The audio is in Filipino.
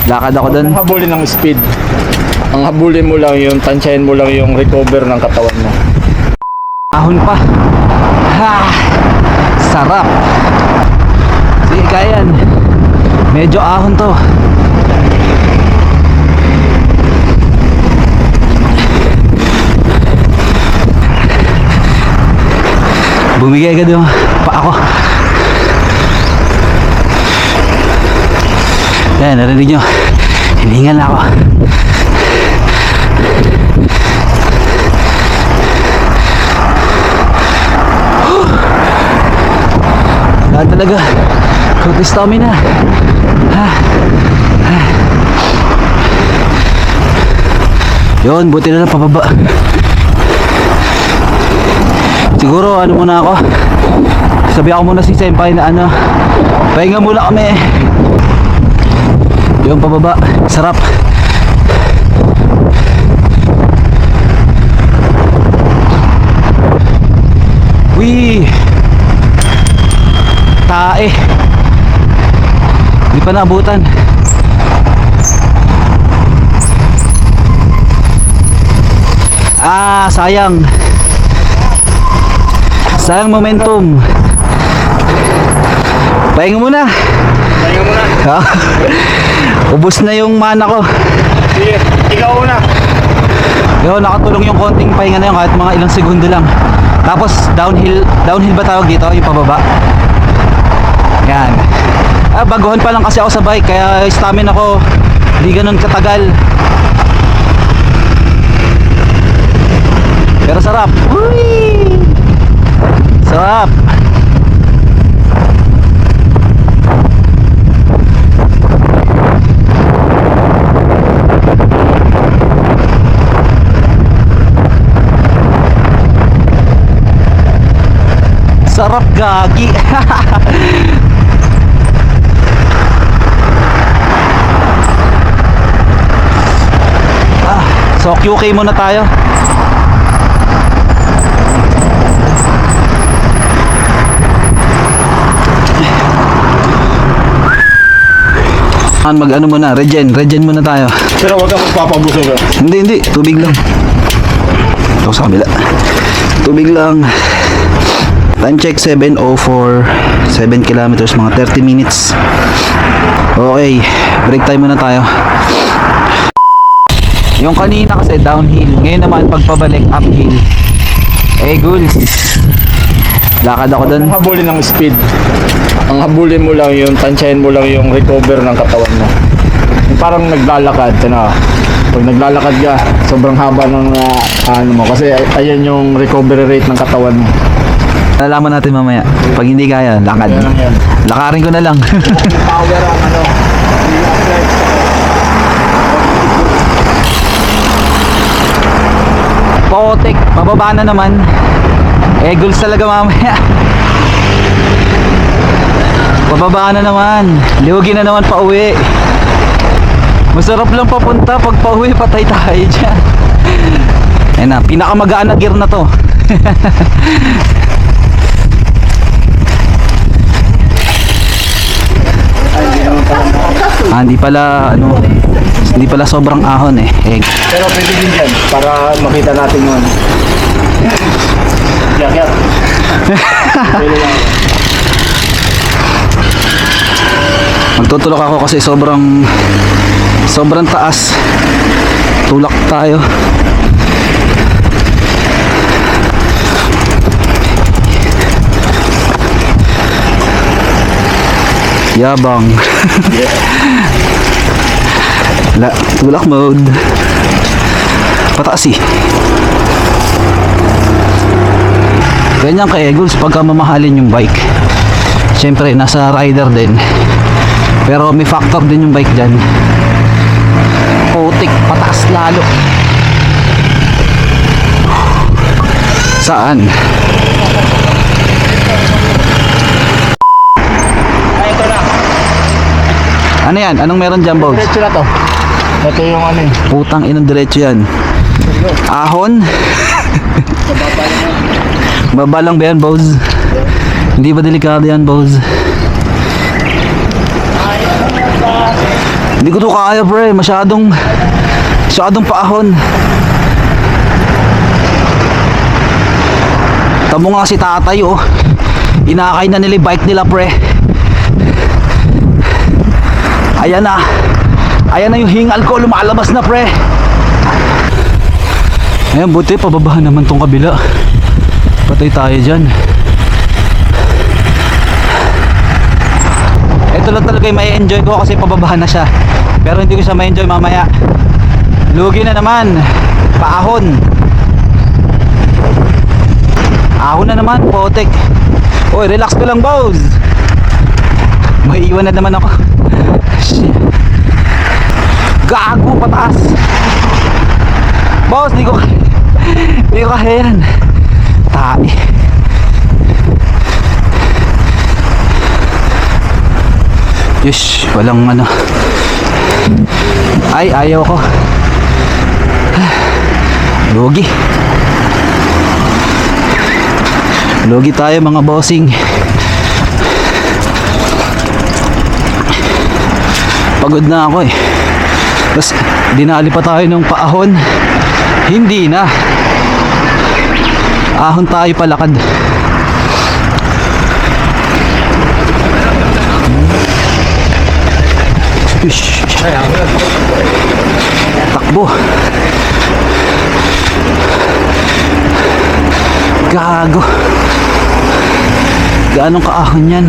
Lakad ako doon. Ang habulin ng speed. Ang habulin mo lang yung tansyahin mo lang yung recover ng katawan mo. Ahon pa. Ha! Sarap. Sige, kaya yan. Medyo ahon to. Bumigay agad yung pa ako. Yan, narinig nyo. Hiningal na ako. Lahat talaga. Kunti stamina. Yun, buti na lang pababa. Siguro ano muna ako. Sabi ako muna si Senpai na ano, pahinga muna kami. Yung pababa, sarap. Wee! Tae. Hindi pa naabutan. Sayang. Sayang momentum. Pahinga muna. Pahinga muna. Ubus na yung mana ko. Sige, ikaw una. Yun, nakatulong yung konting pahinga na yun kahit mga ilang segundo lang. Tapos downhill ba tawag dito? Yung pababa. Yan. Baguhan pa lang kasi ako sa bike kaya stamina ko hindi ganun katagal. Pero sarap. Uy! Sarap. Sarap gagi. So QK muna tayo. Mag ano muna, regen muna tayo. Pero wag kang magpapabusog. Hindi, tubig lang. Ito sa kabila. Tubig lang. Time check 7:04. 7 kilometers, mga 30 minutes. Okay, break time muna tayo. Yung kanina kasi downhill, ngayon naman pagpabalik uphill. Goals. Lakad ako doon. Ang habulin ng speed. Ang habulin mo lang yung tansyahin mo lang yung recover ng katawan mo. Yung parang naglalakad, ano, pag naglalakad ka, sobrang haba ng ano mo kasi ayan yung recovery rate ng katawan mo. Nalaman natin mamaya. Pag hindi kaya, lakad. Yan lang yan. Lakarin ko na lang. Power ang ano. Potek, pababa na naman. Goals talaga mamaya. Pababa na naman. Liwagin na naman pa uwi. Masarap lang papunta. Pag pauwi, patay tayo dyan. Ayan na, pinakamagaan na gear na to. Hindi pala sobrang ahon eh. Pero pwede din dyan para makita natin yun. Yak. Pwede lang. Magtutulak ako kasi sobrang taas. Tulak tayo. Yabang. Tulak mode. Pataas eh. Ganyan ka Eagles pagka mamahalin yung bike. Siyempre nasa rider din. Pero may factor din yung bike dyan. Putik, pataas lalo. Saan? Ay, ito na. Ano yan? Anong meron dyan, Bogs? Diretso na to. Ito yung ano eh. Putang inang diretso yan. Ahon? Baba lang ba yan, Bogs? Hindi ba delikado yan, Bogs? Hindi ko to kaya pre, masyadong paahon. Tamo nga si tatay oh. Inakay na nila yung bike nila pre. Ayan na. Ayan na yung hingal ko, lumalabas na pre. Ayan, buti pababahan naman tong kabila. Patay tayo dyan. Ito lang talaga yung may enjoy ko kasi pababahan na siya. Pero hindi ko siya may enjoy mamaya. Lugi na naman. Paahon. Ahon na naman, potek. Oy, relax ko lang, boss. May iwan na naman ako. Shit. Gago, pataas. Boss, di ko kaya yan. Tae. Yush, walang ano. Ay, ayaw ko. Lugi. Lugi tayo mga bossing. Pagod na ako eh. Tapos dinali pa tayo ng paahon. Hindi na. Ahon tayo palakad. Ush. Takbo. Gago. Gaanong kaahon yan?